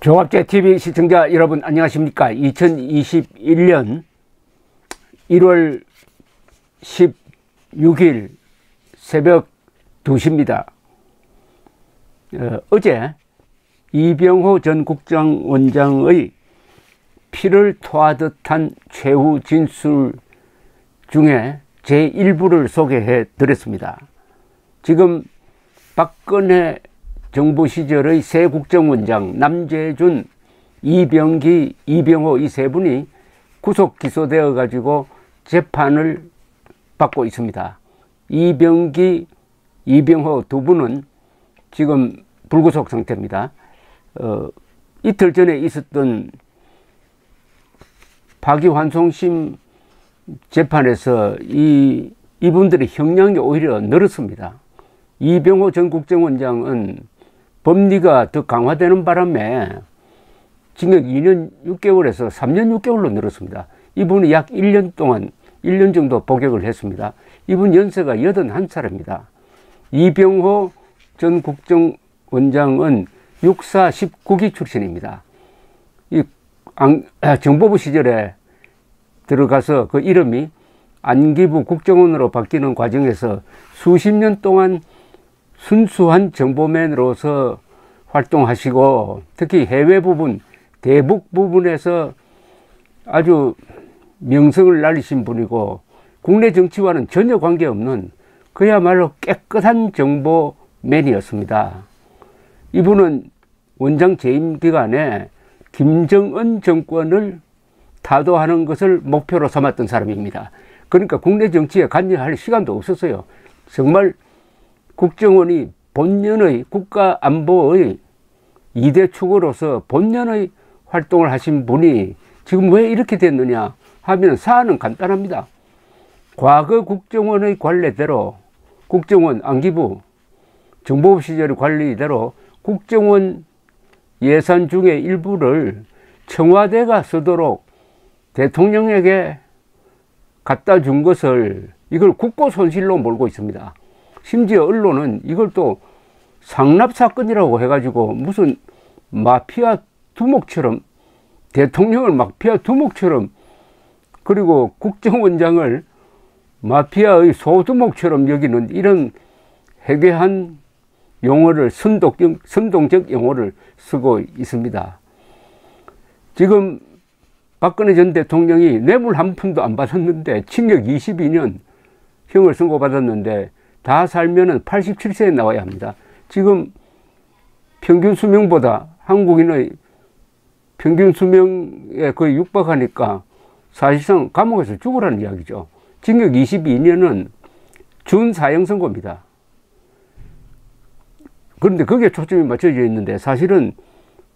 종합제 TV 시청자 여러분 안녕하십니까. 2021년 1월 16일 새벽 2시입니다. 어제 이병호 전 국정원장의 피를 토하듯한 최후 진술 중에 제1부를 소개해 드렸습니다. 지금 박근혜 정부 시절의 새 국정원장 남재준, 이병기, 이병호 이 세 분이 구속 기소되어 가지고 재판을 받고 있습니다. 이병기, 이병호 두 분은 지금 불구속 상태입니다. 이틀 전에 있었던 파기환송심 재판에서 이분들의 형량이 오히려 늘었습니다. 이병호 전 국정원장은 법리가 더 강화되는 바람에 징역 2년 6개월에서 3년 6개월로 늘었습니다. 이분이 약 1년 동안 1년 정도 복역을 했습니다. 이분 연세가 81살입니다. 이병호 전 국정원장은 육사 19기 출신입니다. 정보부 시절에 들어가서 그 이름이 안기부 국정원으로 바뀌는 과정에서 수십 년 동안 순수한 정보맨으로서 활동하시고 특히 해외 부분, 대북 부분에서 아주 명성을 날리신 분이고 국내 정치와는 전혀 관계없는 그야말로 깨끗한 정보맨이었습니다. 이분은 원장 재임 기간에 김정은 정권을 타도하는 것을 목표로 삼았던 사람입니다. 그러니까 국내 정치에 관여할 시간도 없었어요. 정말 국정원이 본연의 국가안보의 2대 축으로서 본연의 활동을 하신 분이 지금 왜 이렇게 됐느냐 하면 사안은 간단합니다. 과거 국정원의 관례대로 국정원 안기부 정보부 시절의 관리대로 국정원 예산 중에 일부를 청와대가 쓰도록 대통령에게 갖다 준 것을 이걸 국고손실로 몰고 있습니다. 심지어 언론은 이걸 또 상납사건이라고 해가지고 무슨 마피아 두목처럼 대통령을 마피아 두목처럼 그리고 국정원장을 마피아의 소두목처럼 여기는 이런 해괴한 용어를 선동적 용어를 쓰고 있습니다. 지금 박근혜 전 대통령이 뇌물 한 푼도 안 받았는데 징역 22년 형을 선고받았는데 다 살면은 87세에 나와야 합니다. 지금 평균 수명보다 한국인의 평균 수명에 거의 육박하니까 사실상 감옥에서 죽으라는 이야기죠. 징역 22년은 준사형 선고입니다. 그런데 거기에 초점이 맞춰져 있는데 사실은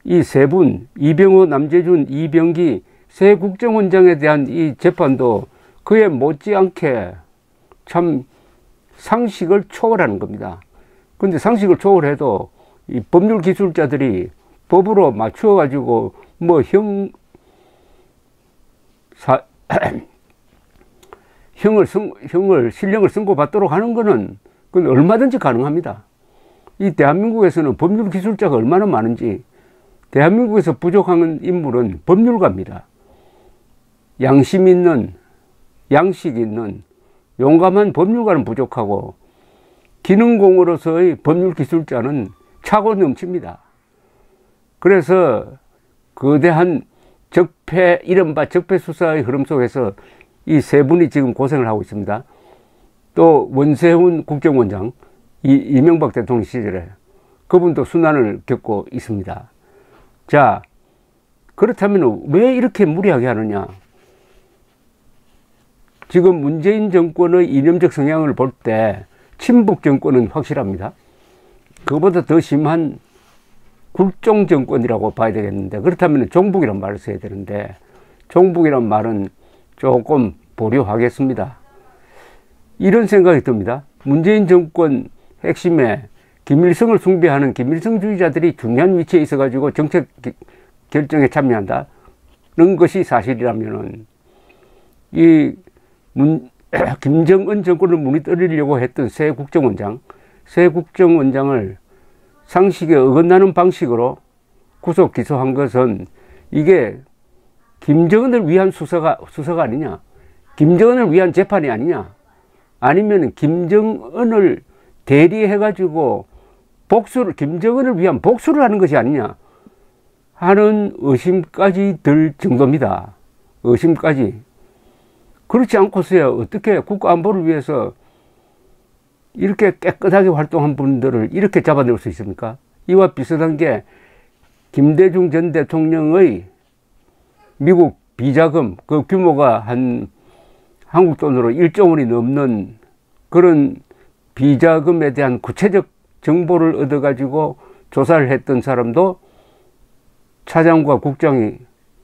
이 세 분, 이병호, 남재준, 이병기 새 국정원장에 대한 이 재판도 그에 못지않게 참 상식을 초월하는 겁니다. 그런데 상식을 초월해도 이 법률 기술자들이 법으로 맞추어 가지고 뭐 실형을 선고받도록 하는 거는 그건 얼마든지 가능합니다. 이 대한민국에서는 법률 기술자가 얼마나 많은지 대한민국에서 부족한 인물은 법률가입니다. 양심 있는, 양식 있는 용감한 법률가는 부족하고 기능공으로서의 법률 기술자는 차고 넘칩니다. 그래서 거대한 이른바 적폐 수사의 흐름 속에서 이 세 분이 지금 고생을 하고 있습니다. 또 원세훈 국정원장, 이명박 대통령 시절에 그분도 순환을 겪고 있습니다. 자, 그렇다면 왜 이렇게 무리하게 하느냐? 지금 문재인 정권의 이념적 성향을 볼 때 친북 정권은 확실합니다. 그보다 더 심한 굴종 정권이라고 봐야 되겠는데 그렇다면 종북이란 말을 써야 되는데 종북이란 말은 조금 보류하겠습니다. 이런 생각이 듭니다. 문재인 정권 핵심에 김일성을 숭배하는 김일성주의자들이 중요한 위치에 있어 가지고 정책 결정에 참여한다는 것이 사실이라면은 김정은 정권을 무너뜨리려고 했던 새 국정원장을 상식에 어긋나는 방식으로 구속 기소한 것은 이게 김정은을 위한 수사가 아니냐, 김정은을 위한 재판이 아니냐, 아니면 김정은을 대리해가지고 김정은을 위한 복수를 하는 것이 아니냐 하는 의심까지 들 정도입니다. 의심까지. 그렇지 않고서야 어떻게 국가안보를 위해서 이렇게 깨끗하게 활동한 분들을 이렇게 잡아낼 수 있습니까? 이와 비슷한 게 김대중 전 대통령의 미국 비자금, 그 규모가 한 한국 돈으로 1조 원이 넘는 그런 비자금에 대한 구체적 정보를 얻어가지고 조사를 했던 사람도 차장과 국장이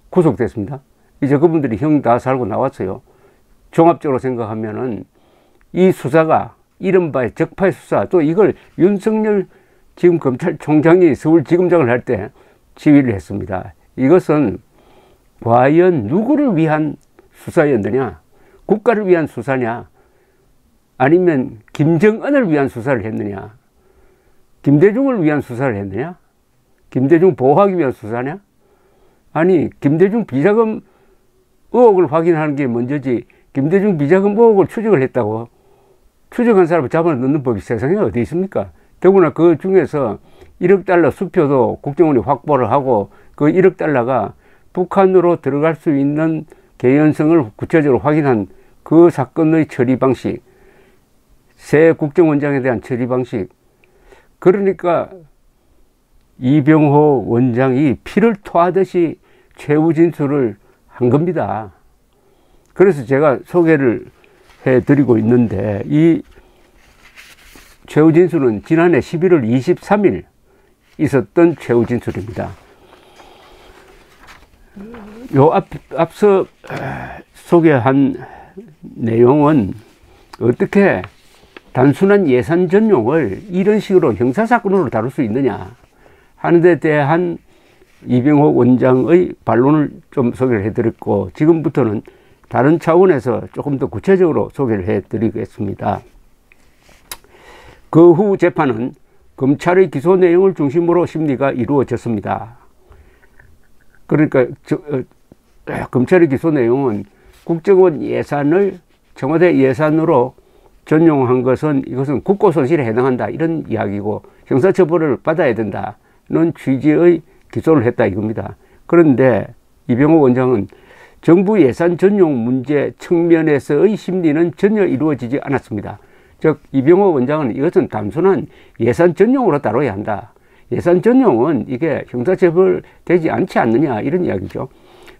구속됐습니다. 이제 그분들이 형 다 살고 나왔어요. 종합적으로 생각하면은 이 수사가 이른바 적폐 수사, 또 이걸 윤석열 지금 검찰총장이 서울지검장을 할 때 지휘를 했습니다. 이것은 과연 누구를 위한 수사였느냐, 국가를 위한 수사냐, 아니면 김정은을 위한 수사를 했느냐, 김대중을 위한 수사를 했느냐, 김대중 보호하기 위한 수사냐, 아니 김대중 비자금 의혹을 확인하는 게 먼저지 김대중 비자금 의혹을 추적을 했다고 추적한 사람을 잡아넣는 법이 세상에 어디 있습니까? 더구나 그 중에서 1억 달러 수표도 국정원이 확보를 하고 그 1억 달러가 북한으로 들어갈 수 있는 개연성을 구체적으로 확인한 그 사건의 처리 방식, 새 국정원장에 대한 처리 방식, 그러니까 이병호 원장이 피를 토하듯이 최후 진술을 한 겁니다. 그래서 제가 소개를 해드리고 있는데, 이 최후 진술은 지난해 11월 23일 있었던 최후 진술입니다. 앞서 소개한 내용은 어떻게 단순한 예산 전용을 이런 식으로 형사사건으로 다룰 수 있느냐 하는 데 대한 이병호 원장의 반론을 좀 소개를 해드렸고, 지금부터는 다른 차원에서 조금 더 구체적으로 소개를 해드리겠습니다. 그 후 재판은 검찰의 기소 내용을 중심으로 심리가 이루어졌습니다. 그러니까 검찰의 기소 내용은 국정원 예산을 청와대 예산으로 전용한 것은 이것은 국고손실에 해당한다, 이런 이야기고 형사처벌을 받아야 된다는 취지의 기소를 했다 이겁니다. 그런데 이병호 원장은 정부 예산 전용 문제 측면에서의 심리는 전혀 이루어지지 않았습니다. 즉 이병호 원장은 이것은 단순한 예산 전용으로 다뤄야 한다, 예산 전용은 이게 형사처벌되지 않지 않느냐, 이런 이야기죠.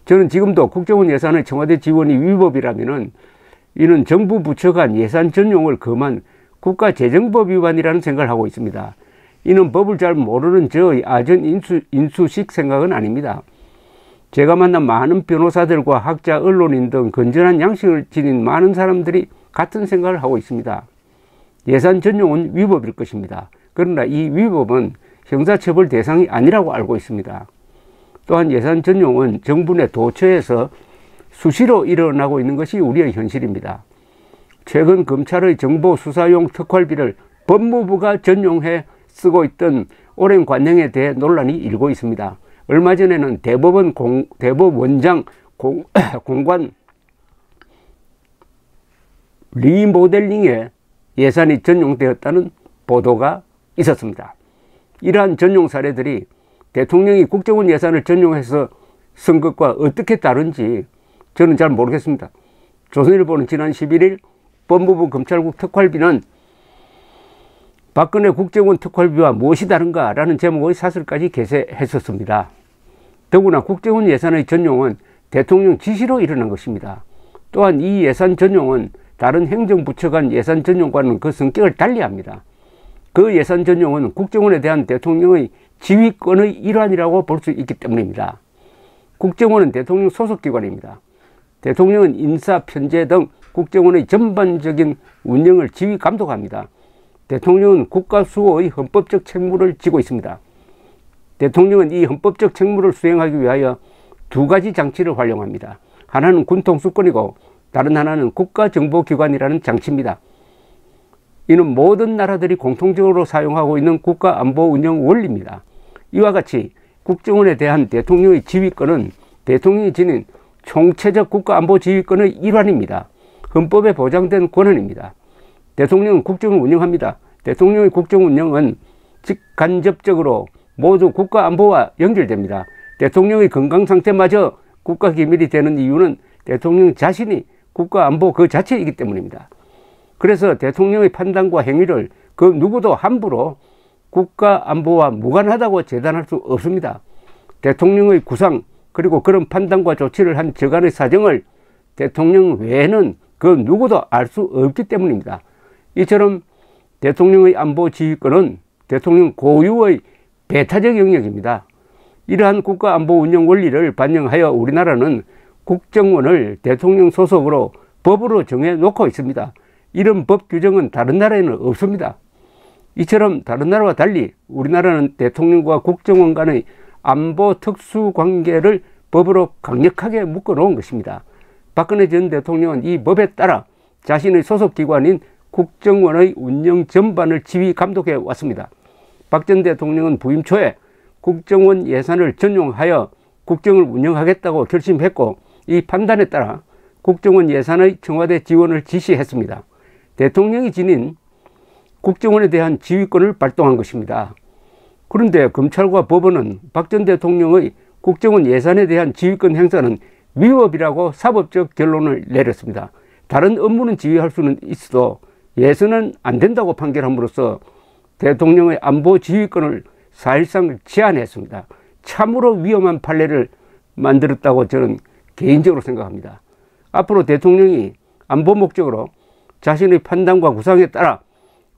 저는 지금도 국정원 예산의 청와대 지원이 위법이라면은 이는 정부 부처 간 예산 전용을 금한 국가재정법 위반이라는 생각을 하고 있습니다. 이는 법을 잘 모르는 저의 아전 인수식 생각은 아닙니다. 제가 만난 많은 변호사들과 학자, 언론인 등 건전한 양식을 지닌 많은 사람들이 같은 생각을 하고 있습니다. 예산 전용은 위법일 것입니다. 그러나 이 위법은 형사처벌 대상이 아니라고 알고 있습니다. 또한 예산 전용은 정부 내 도처에서 수시로 일어나고 있는 것이 우리의 현실입니다. 최근 검찰의 정보 수사용 특활비를 법무부가 전용해 쓰고 있던 오랜 관행에 대해 논란이 일고 있습니다. 얼마 전에는 대법원장 공관 리모델링에 예산이 전용되었다는 보도가 있었습니다. 이러한 전용 사례들이 대통령이 국정원 예산을 전용해서 쓴 것과 어떻게 다른지 저는 잘 모르겠습니다. 조선일보는 지난 11일 법무부 검찰국 특활비는 박근혜 국정원 특활비와 무엇이 다른가 라는 제목의 사설까지 게재했었습니다. 더구나 국정원 예산의 전용은 대통령 지시로 일어난 것입니다. 또한 이 예산 전용은 다른 행정부처 간 예산 전용과는 그 성격을 달리합니다. 그 예산 전용은 국정원에 대한 대통령의 지휘권의 일환이라고 볼 수 있기 때문입니다. 국정원은 대통령 소속기관입니다. 대통령은 인사, 편제 등 국정원의 전반적인 운영을 지휘 감독합니다. 대통령은 국가 수호의 헌법적 책무를 지고 있습니다. 대통령은 이 헌법적 책무를 수행하기 위하여 두 가지 장치를 활용합니다. 하나는 군통수권이고 다른 하나는 국가정보기관이라는 장치입니다. 이는 모든 나라들이 공통적으로 사용하고 있는 국가안보 운영 원리입니다. 이와 같이 국정원에 대한 대통령의 지휘권은 대통령이 지닌 총체적 국가안보 지휘권의 일환입니다. 헌법에 보장된 권한입니다. 대통령은 국정을 운영합니다. 대통령의 국정 운영은 직간접적으로 모두 국가안보와 연결됩니다. 대통령의 건강 상태마저 국가기밀이 되는 이유는 대통령 자신이 국가안보 그 자체이기 때문입니다. 그래서 대통령의 판단과 행위를 그 누구도 함부로 국가안보와 무관하다고 재단할 수 없습니다. 대통령의 구상 그리고 그런 판단과 조치를 한 저간의 사정을 대통령 외에는 그 누구도 알 수 없기 때문입니다. 이처럼 대통령의 안보 지휘권은 대통령 고유의 배타적 영역입니다. 이러한 국가안보 운영 원리를 반영하여 우리나라는 국정원을 대통령 소속으로 법으로 정해놓고 있습니다. 이런 법 규정은 다른 나라에는 없습니다. 이처럼 다른 나라와 달리 우리나라는 대통령과 국정원 간의 안보 특수관계를 법으로 강력하게 묶어놓은 것입니다. 박근혜 전 대통령은 이 법에 따라 자신의 소속기관인 국정원의 운영 전반을 지휘 감독해 왔습니다. 박 전 대통령은 부임 초에 국정원 예산을 전용하여 국정을 운영하겠다고 결심했고 이 판단에 따라 국정원 예산의 청와대 지원을 지시했습니다. 대통령이 지닌 국정원에 대한 지휘권을 발동한 것입니다. 그런데 검찰과 법원은 박 전 대통령의 국정원 예산에 대한 지휘권 행사는 위법이라고 사법적 결론을 내렸습니다. 다른 업무는 지휘할 수는 있어도 예산은 안 된다고 판결함으로써 대통령의 안보 지휘권을 사실상 제한했습니다. 참으로 위험한 판례를 만들었다고 저는 개인적으로 생각합니다. 앞으로 대통령이 안보 목적으로 자신의 판단과 구상에 따라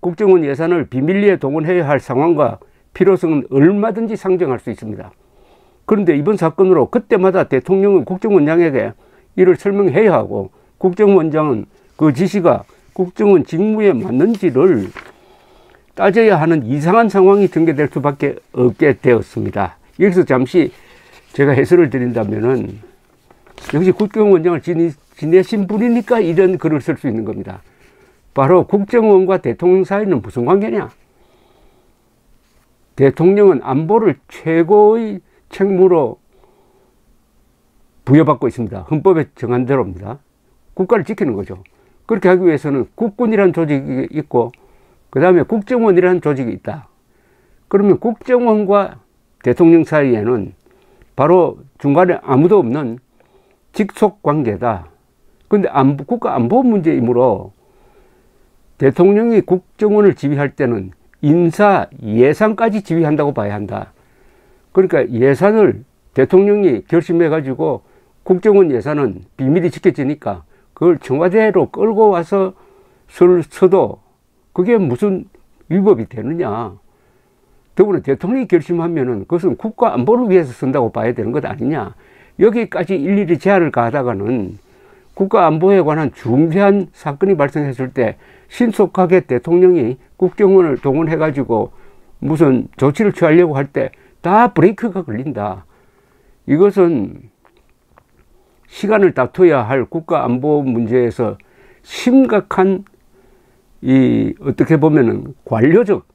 국정원 예산을 비밀리에 동원해야 할 상황과 필요성은 얼마든지 상정할 수 있습니다. 그런데 이번 사건으로 그때마다 대통령은 국정원장에게 이를 설명해야 하고 국정원장은 그 지시가 국정원 직무에 맞는지를 따져야 하는 이상한 상황이 전개될 수밖에 없게 되었습니다. 여기서 잠시 제가 해설을 드린다면은 역시 국정원장을 지내신 분이니까 이런 글을 쓸 수 있는 겁니다. 바로 국정원과 대통령 사이는 무슨 관계냐? 대통령은 안보를 최고의 책무로 부여받고 있습니다. 헌법에 정한 대로입니다. 국가를 지키는 거죠. 그렇게 하기 위해서는 국군이라는 조직이 있고 그 다음에 국정원이라는 조직이 있다. 그러면 국정원과 대통령 사이에는 바로 중간에 아무도 없는 직속 관계다. 그런데 국가 안보 문제이므로 대통령이 국정원을 지휘할 때는 인사 예산까지 지휘한다고 봐야 한다. 그러니까 예산을 대통령이 결심해 가지고 국정원 예산은 비밀이 지켜지니까 그걸 청와대로 끌고 와서 써도 그게 무슨 위법이 되느냐. 더구나 대통령이 결심하면은 그것은 국가 안보를 위해서 쓴다고 봐야 되는 것 아니냐. 여기까지 일일이 제한을 가하다가는 국가 안보에 관한 중대한 사건이 발생했을 때 신속하게 대통령이 국정원을 동원해 가지고 무슨 조치를 취하려고 할 때 다 브레이크가 걸린다. 이것은 시간을 다투어야 할 국가 안보 문제에서 심각한 어떻게 보면은 관료적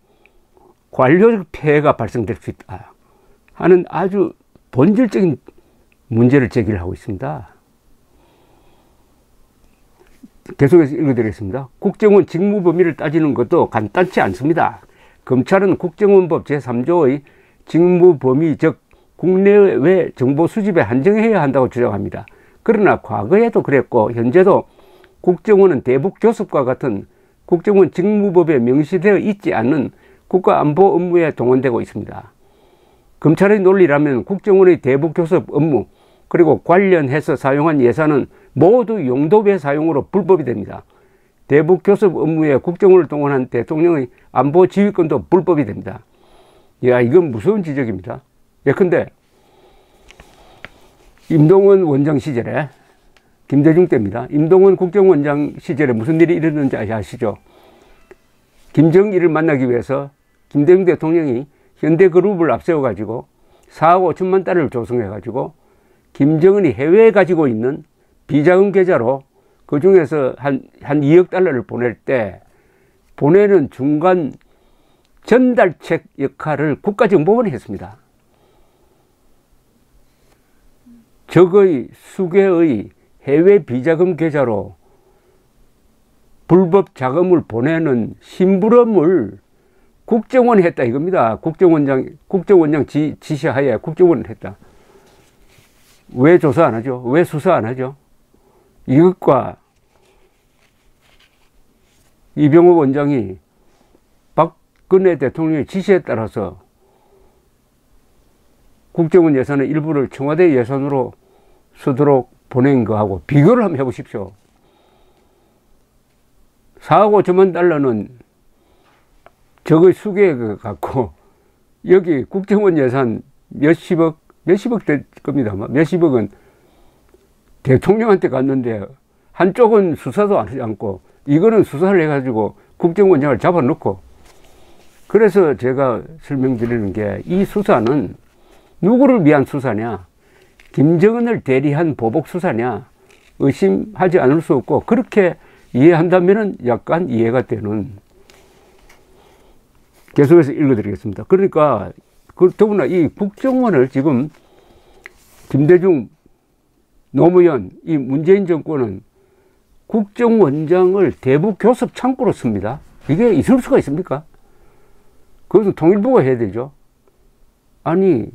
폐해가 발생될 수 있다 하는 아주 본질적인 문제를 제기를 하고 있습니다. 계속해서 읽어드리겠습니다. 국정원 직무 범위를 따지는 것도 간단치 않습니다. 검찰은 국정원법 제3조의 직무 범위, 즉 국내외 정보 수집에 한정해야 한다고 주장합니다. 그러나 과거에도 그랬고 현재도 국정원은 대북교섭과 같은 국정원 직무법에 명시되어 있지 않는 국가안보 업무에 동원되고 있습니다. 검찰의 논리라면 국정원의 대북교섭 업무 그리고 관련해서 사용한 예산은 모두 용도외 사용으로 불법이 됩니다. 대북교섭 업무에 국정원을 동원한 대통령의 안보 지휘권도 불법이 됩니다. 이건 무서운 지적입니다. 예컨대 임동원 원장 시절에 김대중 때입니다. 임동원 국정원장 시절에 무슨 일이 일어났는지 아시죠? 김정일을 만나기 위해서 김대중 대통령이 현대그룹을 앞세워가지고 4억 5천만 달러를 조성해가지고 김정은이 해외에 가지고 있는 비자금 계좌로 그 중에서 한 2억 달러를 보낼 때 보내는 중간 전달책 역할을 국가정보원이 했습니다. 적의 수개의 해외 비자금 계좌로 불법 자금을 보내는 심부름을 국정원이 했다 이겁니다. 국정원장 지시하에 국정원이 했다. 왜 조사 안 하죠? 왜 수사 안 하죠? 이것과 이병호 원장이 박근혜 대통령의 지시에 따라서 국정원 예산의 일부를 청와대 예산으로 쓰도록 보낸 거하고 비교를 한번 해보십시오. 4억 5천만 달러는 적의 수개액 갖고 여기 국정원 예산 몇십억 될 겁니다. 몇십억은 대통령한테 갔는데 한쪽은 수사도 하지 않고 이거는 수사를 해가지고 국정원장을 잡아놓고, 그래서 제가 설명드리는 게 이 수사는 누구를 위한 수사냐, 김정은을 대리한 보복 수사냐 의심하지 않을 수 없고, 그렇게 이해한다면 약간 이해가 되는. 계속해서 읽어드리겠습니다. 그러니까 더구나 이 국정원을 지금 김대중, 노무현, 이 문재인 정권은 국정원장을 대북 교섭 창구로 씁니다. 이게 있을 수가 있습니까? 그것은 통일부가 해야 되죠. 아니,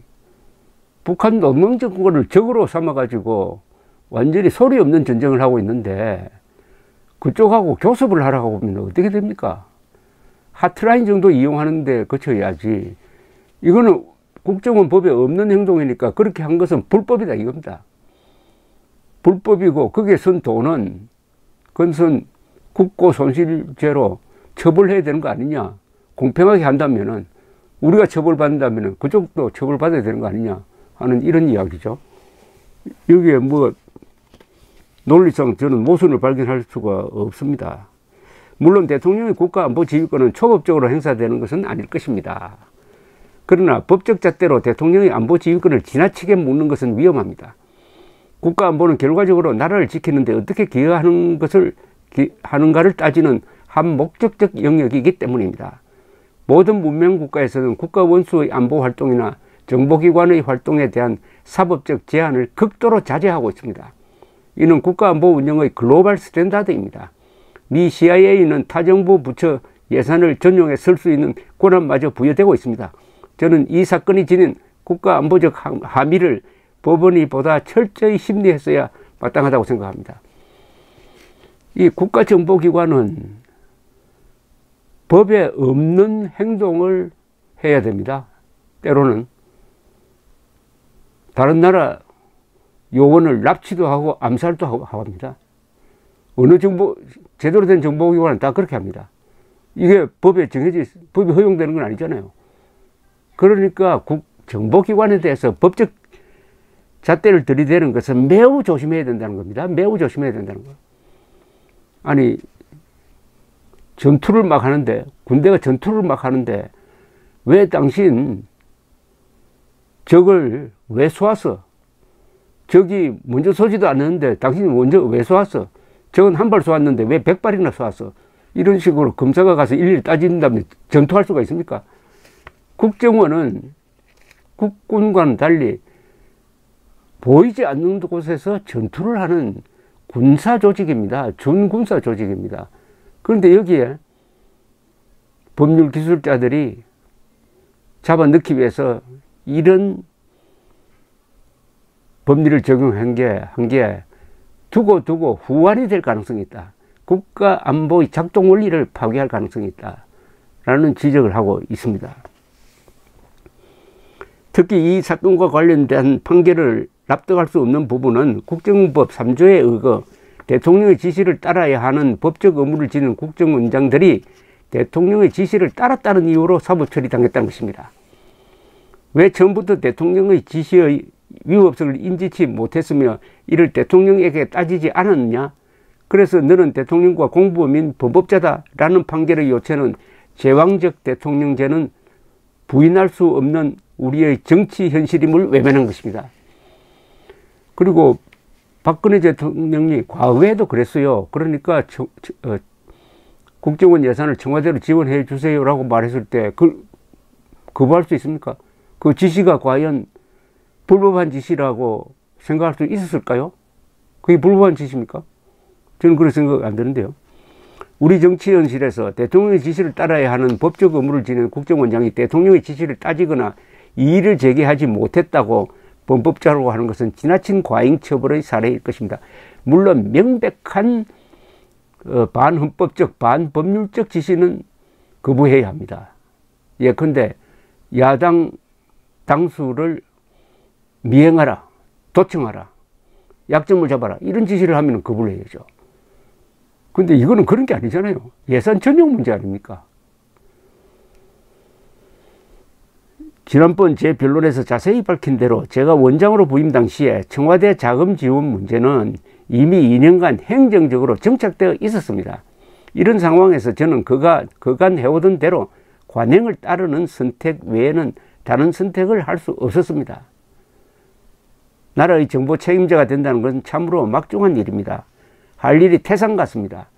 북한 노무현 정권을 적으로 삼아가지고 완전히 소리 없는 전쟁을 하고 있는데 그쪽하고 교섭을 하라고 하면 어떻게 됩니까? 하트라인 정도 이용하는데 거쳐야지. 이거는 국정원 법에 없는 행동이니까 그렇게 한 것은 불법이다 이겁니다. 불법이고 거기에 쓴 돈은 그것은 국고손실죄로 처벌해야 되는 거 아니냐. 공평하게 한다면은, 우리가 처벌받는다면은 그쪽도 처벌받아야 되는 거 아니냐 하는 이런 이야기죠. 여기에 뭐 논리상 저는 모순을 발견할 수가 없습니다. 물론 대통령의 국가안보지휘권은 초법적으로 행사되는 것은 아닐 것입니다. 그러나 법적 잣대로 대통령의 안보지휘권을 지나치게 묻는 것은 위험합니다. 국가안보는 결과적으로 나라를 지키는 데 어떻게 하는가를 따지는 한 목적적 영역이기 때문입니다. 모든 문명국가에서는 국가 원수의 안보 활동이나 정보기관의 활동에 대한 사법적 제한을 극도로 자제하고 있습니다. 이는 국가안보 운영의 글로벌 스탠다드입니다. 미 CIA는 타정부 부처 예산을 전용해 쓸 수 있는 권한마저 부여되고 있습니다. 저는 이 사건이 지닌 국가안보적 함의를 법원이 보다 철저히 심리했어야 마땅하다고 생각합니다. 이 국가정보기관은 법에 없는 행동을 해야 됩니다. 때로는 다른 나라 요원을 납치도 하고 암살도 하고 합니다. 어느 제대로 된 정보기관은 다 그렇게 합니다. 이게 법에 법이 허용되는 건 아니잖아요. 그러니까 정보기관에 대해서 법적 잣대를 들이대는 것은 매우 조심해야 된다는 겁니다. 매우 조심해야 된다는 거. 아니, 전투를 막 하는데, 군대가 전투를 막 하는데 왜 당신 적을 왜 쏘았어? 적이 먼저 쏘지도 않았는데 당신이 먼저 왜 쏘았어? 적은 한 발 쏘았는데 왜 100발이나 쏘았어? 이런 식으로 검사가 가서 일일이 따진다면 전투할 수가 있습니까? 국정원은 국군과는 달리 보이지 않는 곳에서 전투를 하는 군사 조직입니다. 준군사 조직입니다. 그런데 여기에 법률 기술자들이 잡아넣기 위해서 이런 법률을 적용한 게 두고 후환이 될 가능성이 있다. 국가안보의 작동 원리를 파괴할 가능성이 있다. 라는 지적을 하고 있습니다. 특히 이 사건과 관련된 판결을 납득할 수 없는 부분은 국정법 3조에 의거 대통령의 지시를 따라야 하는 법적 의무를 지닌 국정원장들이 대통령의 지시를 따랐다는 이유로 사법 처리당했다는 것입니다. 왜 처음부터 대통령의 지시의 위법성을 인지치 못했으며 이를 대통령에게 따지지 않았느냐? 그래서 너는 대통령과 공범인 범법자다라는 판결의 요체는 제왕적 대통령제는 부인할 수 없는 우리의 정치 현실임을 외면한 것입니다. 그리고 박근혜 대통령이 과거에도 그랬어요. 그러니까 국정원 예산을 청와대로 지원해 주세요라고 말했을 때 거부할 수 있습니까? 그 지시가 과연 불법한 지시라고 생각할 수 있었을까요? 그게 불법한 짓입니까? 저는 그런 생각 안 드는데요. 우리 정치 현실에서 대통령의 지시를 따라야 하는 법적 의무를 지닌 국정원장이 대통령의 지시를 따지거나 이의를 제기하지 못했다고 범법자라고 하는 것은 지나친 과잉 처벌의 사례일 것입니다. 물론 명백한 반헌법적, 반법률적 지시는 거부해야 합니다. 예컨대 야당 당수를 미행하라, 도청하라, 약점을 잡아라, 이런 지시를 하면 거부를 해야죠. 근데 이거는 그런 게 아니잖아요. 예산 전용 문제 아닙니까? 지난번 제 변론에서 자세히 밝힌 대로 제가 원장으로 부임 당시에 청와대 자금 지원 문제는 이미 2년간 행정적으로 정착되어 있었습니다. 이런 상황에서 저는 그간 해오던 대로 관행을 따르는 선택 외에는 다른 선택을 할 수 없었습니다. 나라의 정보 책임자가 된다는 것은 참으로 막중한 일입니다. 할 일이 태산 같습니다.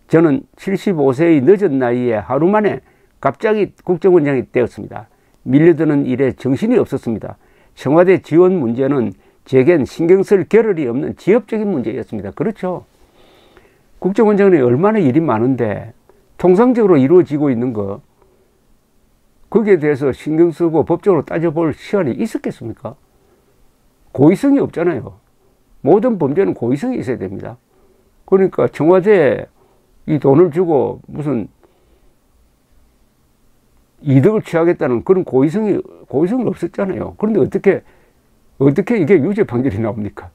저는 75세의 늦은 나이에 하루 만에 갑자기 국정원장이 되었습니다. 밀려드는 일에 정신이 없었습니다. 청와대 지원 문제는 제겐 신경 쓸 겨를이 없는 지엽적인 문제였습니다. 그렇죠. 국정원장이 얼마나 일이 많은데 통상적으로 이루어지고 있는 거, 거기에 대해서 신경 쓰고 법적으로 따져볼 시간이 있었겠습니까? 고의성이 없잖아요. 모든 범죄는 고의성이 있어야 됩니다. 그러니까 청와대에 이 돈을 주고 무슨 이득을 취하겠다는 그런 고의성이 없었잖아요. 그런데 어떻게 이게 유죄 판결이 나옵니까?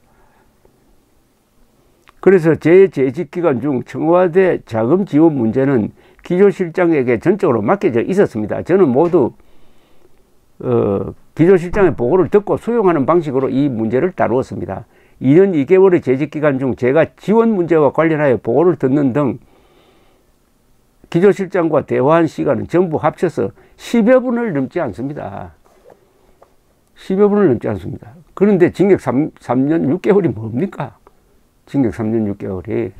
그래서 제 재직 기간 중 청와대 자금 지원 문제는 기조실장에게 전적으로 맡겨져 있었습니다. 저는 모두 기조실장의 보고를 듣고 수용하는 방식으로 이 문제를 다루었습니다. 2년 2개월의 재직 기간 중 제가 지원 문제와 관련하여 보고를 듣는 등 기조실장과 대화한 시간은 전부 합쳐서 10여 분을 넘지 않습니다. 10여 분을 넘지 않습니다. 그런데 징역 3년 6개월이 뭡니까? 징역 3년 6개월이.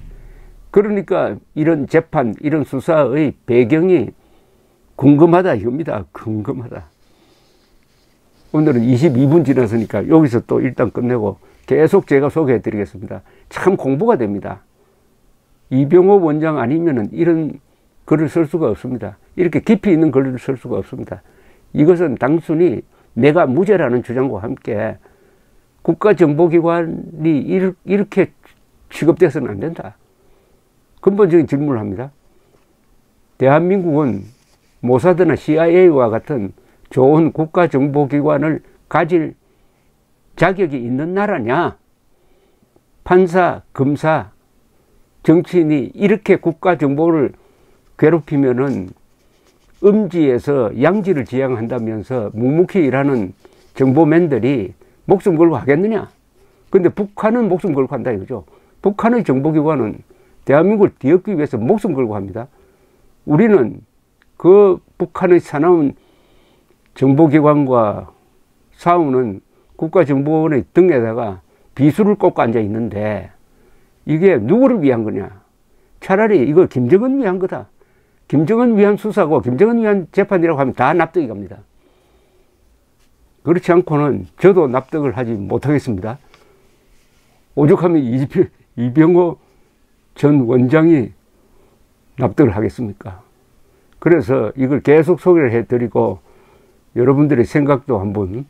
그러니까 이런 재판, 이런 수사의 배경이 궁금하다 이겁니다. 궁금하다. 오늘은 22분 지났으니까 여기서 또 일단 끝내고 계속 제가 소개해 드리겠습니다. 참 공부가 됩니다. 이병호 원장 아니면은 이런 글을 쓸 수가 없습니다. 이렇게 깊이 있는 글을 쓸 수가 없습니다. 이것은 단순히 내가 무죄라는 주장과 함께 국가정보기관이 이렇게 취급돼서는 안 된다. 근본적인 질문을 합니다. 대한민국은 모사드나 CIA와 같은 좋은 국가정보기관을 가질 자격이 있는 나라냐? 판사, 검사, 정치인이 이렇게 국가정보를 괴롭히면은 음지에서 양지를 지향한다면서 묵묵히 일하는 정보맨들이 목숨 걸고 하겠느냐? 근데 북한은 목숨 걸고 한다 이거죠. 북한의 정보기관은 대한민국을 뒤엎기 위해서 목숨 걸고 합니다. 우리는 그 북한의 사나운 정보기관과 싸우는 국가정보원의 등에다가 비수를 꽂고 앉아 있는데 이게 누구를 위한 거냐? 차라리 이거 김정은 위한 거다. 김정은 위한 수사고 김정은 위한 재판이라고 하면 다 납득이 갑니다. 그렇지 않고는 저도 납득을 하지 못하겠습니다. 오죽하면 이병호 전 원장이 납득을 하겠습니까? 그래서 이걸 계속 소개를 해드리고 여러분들의 생각도 한번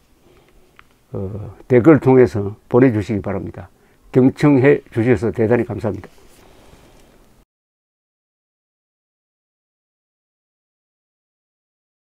댓글을 통해서 보내주시기 바랍니다. 경청해 주셔서 대단히 감사합니다.